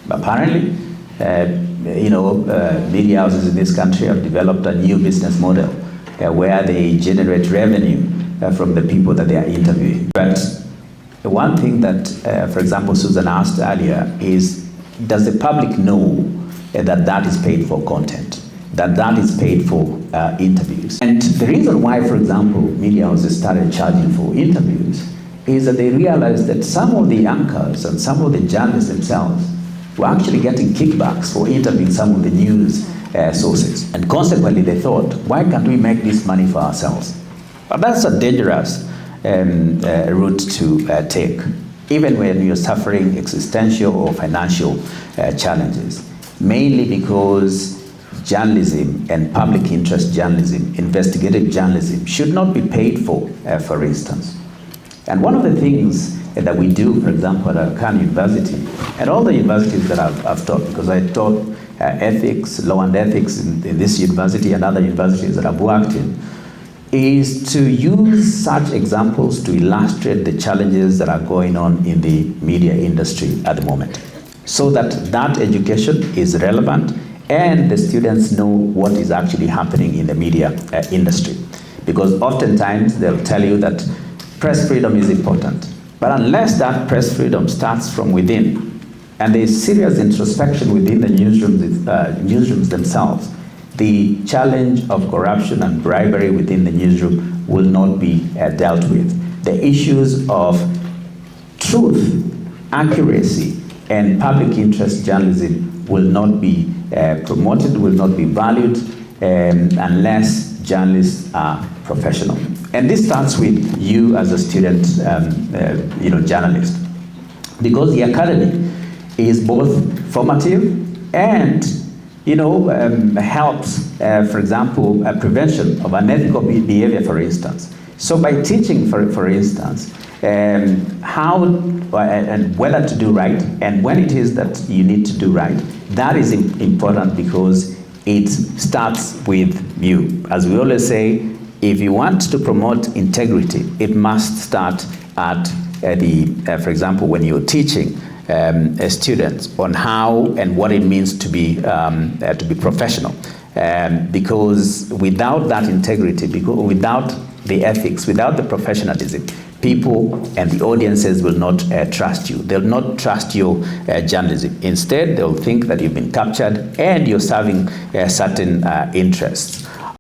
Apparently, media houses in this country have developed a new business model where they generate revenue from the people that they are interviewing. But one thing that, for example, Susan asked earlier is, does the public know that that is paid for content, that that is paid for interviews? And the reason why, for example, media houses started charging for interviews is that they realized that some of the anchors and some of the journalists themselves were actually getting kickbacks for interviewing some of the news sources. And consequently, they thought, why can't we make this money for ourselves? But that's a dangerous route to take, even when you're suffering existential or financial challenges, mainly because journalism and public interest journalism, investigative journalism, should not be paid for instance. And one of the things that we do, for example, at Khan University, and all the universities that I've taught, because I taught ethics, law and ethics in this university and other universities that I've worked in, is to use such examples to illustrate the challenges that are going on in the media industry at the moment, so that that education is relevant and the students know what is actually happening in the media industry. Because oftentimes they'll tell you that press freedom is important, but unless that press freedom starts from within, and there is serious introspection within the newsrooms themselves, the challenge of corruption and bribery within the newsroom will not be dealt with. The issues of truth, accuracy, and public interest journalism will not be promoted, will not be valued unless journalists are professional. And this starts with you as a student, journalist, because the academy is both formative and helps, for example, prevention of unethical behavior, for instance. So by teaching, for instance, how and whether to do right, and when it is that you need to do right, that is important because it starts with you. As we always say, if you want to promote integrity, it must start at for example, when you're teaching students on how and what it means to be professional, because without that integrity, without the ethics, without the professionalism, people and the audiences will not trust you. They'll not trust your journalism. Instead, they'll think that you've been captured and you're serving certain interests.